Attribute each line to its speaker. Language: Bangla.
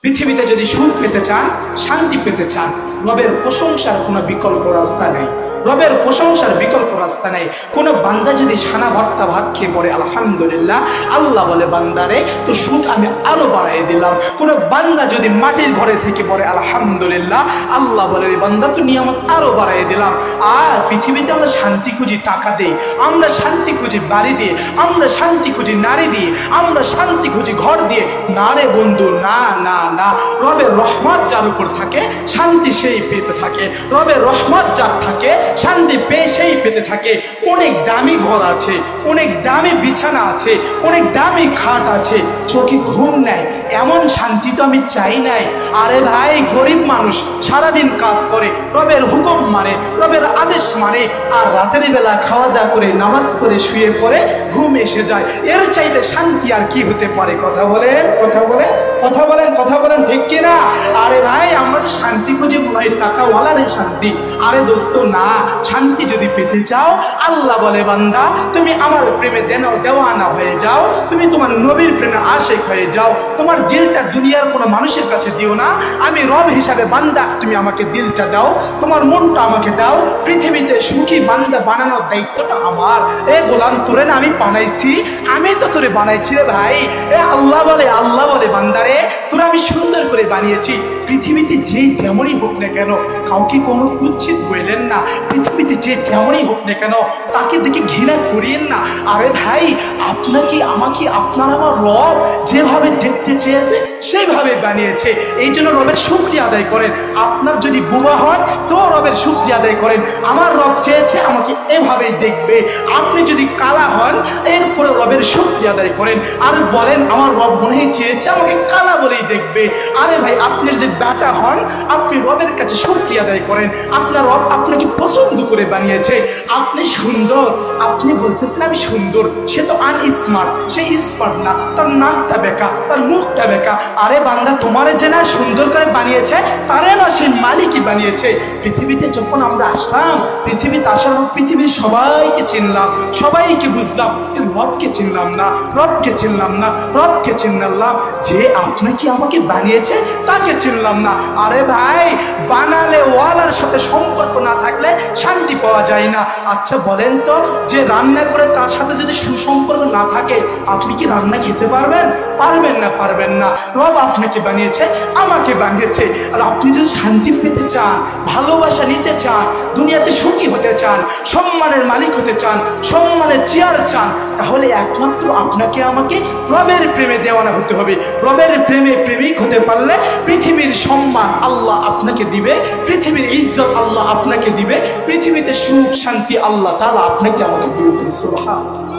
Speaker 1: পৃথিবীতে যদি সুখ পেতে চান, শান্তি পেতে চান, রবের প্রশংসার কোনো বিকল্প রাস্তা নেই। রবের প্রশংসার বিকল্প রাস্তা নেই। কোনো বান্দা যদি সানা ভর্তা ভাত খেয়ে পড়ে আলহামদুলিল্লাহ, আল্লাহ বলে বান্দারে তো সুখ আমি আরো বাড়াই দিলাম। কোনো বান্দা যদি মাটির ঘরে থেকে পড়ে আলহামদুলিল্লাহ, আল্লাহ বলে বান্দা তো নিয়ামত আরো বাড়াই দিলাম। আর পৃথিবীতে আমরা শান্তি খুঁজি টাকা দিয়ে, আমরা শান্তি খুঁজি বাড়ি দিয়ে, আমরা শান্তি খুঁজি নারী দিয়ে, আমরা শান্তি খুঁজি ঘর দিয়ে। না রে বন্ধু, না না না। রবের রহমত যার উপর থাকে শান্তি সেই পেতে থাকে। রবের রহমত যার থাকে শান্তি পেয়ে সেই পেতে থাকে। অনেক দামি ঘর আছে, অনেক দামি বিছানা আছে, অনেক দামি খাট আছে, চোখে ঘুম নেয়, এমন শান্তি তো আমি চাই নাই। আরে ভাই, গরিব মানুষ সারাদিন কাজ করে, রবের হুকুম মানে, রবের আদেশ মানে, আর রাতের বেলা খাওয়া দাওয়া করে নামাজ পড়ে শুয়ে পড়ে ঘুম এসে যায়। এর চাইতে শান্তি আর কি হতে পারে? কথা বলেন, কথা বলেন, কথা বলেন, কথা বলেন, ঠিক কিনা? আরে ভাই, আমরা তো শান্তি খুঁজে মনে হয় টাকাওয়ালার শান্তি। আরে দোস্ত না, শান্তি যদি পেতে চাও, আল্লাহ বলে বান্দা তুমি আমার প্রেমে দেওয়ানা হয়ে যাও, তুমি তোমার নবীর প্রেমে আশিক হয়ে যাও। তোমার দিলটা দুনিয়ার কোনো মানুষের কাছে দিও না, আমি রব হিসাবে বান্দা তুমি আমাকে দিলটা দাও, তোমার মনটা আমাকে দাও। পৃথিবীতে সুখী বান্দা বানানোর দায়িত্বটা আমার। এ গোলাম, তোরে না আমি বানাইছি, আমি তো তোরে বানাইছি রে ভাই। এ আল্লাহ বলে, আল্লাহ বলে বান্দারে তোরা আমি সুন্দর করে বানিয়েছি। পৃথিবীতে যে যেমনই হোক না কেন কাউকে কোনো কুচ্ছিত বললেন না। পৃথিবীতে যে যেমনই হোক না কেন তাকে দেখে ঘৃণা করিয়েন না। আরে ভাই, আপনাকে আমাকে আপনার আমার রব যেভাবে দেখতে চেয়েছে সেইভাবে বানিয়েছে। এই জন্য রবের শুকরিয়া আদায় করেন। আপনার যদি বোবা হন তো রবের শুকরিয়া আদায় করেন, আমার রব চেয়েছে আমাকে এভাবেই দেখবে। আপনি যদি কালা হন এরপরে রবের শুকরিয়া আদায় করেন, আর বলেন আমার রব মনে হয় চেয়েছে আমাকে কালা বলেই দেখবে। আরে ভাই, আপনি যদি বেটা হন আপনি রবের কাছে শুকরিয়া আদায় করেন, আপনার রব আপনাকে পছন্দ করে বানিয়েছে। আপনি সুন্দর, আপনি বলতেছেন আমি সুন্দর, সে তো আনস্মার্ট, সে স্মার্ট না, তার নাকটা বেকা, তার মুখটা বেকা। আরে বান্দা, তোমারে যে না সুন্দর করে বানিয়েছে তারে না সেই মালিকই বানিয়েছে। পৃথিবীতে যখন আমরা আসলাম, পৃথিবীতে আসার পর পৃথিবীর সবাইকে চিনলাম, সবাইকে বুঝলাম, কিন্তু রবকে চিনলাম না, রবকে চিনলাম না, রবকে চিনলাম। যে আপনাকে আমাকে বানিয়েছে তাকে চিনলাম না। আরে ভাই, বানালে ওয়ালার সাথে সম্পর্ক না থাকলে শান্তি পাওয়া যায় না। আচ্ছা বলেন তো, যে রান্না করে তার সাথে যদি সুসম্পর্ক না থাকে আপনি কি রান্না খেতে পারবেন? পারবেন না, পারবেন না। রব আপনাকে বানিয়েছে, আমাকে বানিয়েছে। আর আপনি যদি শান্তি পেতে চান, ভালোবাসা নিতে চান, দুনিয়াতে সুখী হতে চান, সম্মানের মালিক হতে চান, সম্মানের চেয়ার চান, তাহলে একমাত্র আপনাকে আমাকে রবের প্রেমে দেওয়ানা হতে হবে। রবের প্রেমে প্রেমিক হতে পারলে পৃথিবীর সম্মান আল্লাহ আপনাকে দিবে, পৃথিবীর ইজ্জত আল্লাহ আপনাকে দিবে, পৃথিবীতে সুখ শান্তি আল্লাহ তাআলা আপনাকে আমাকে দিবে। সুবহানাল্লাহ।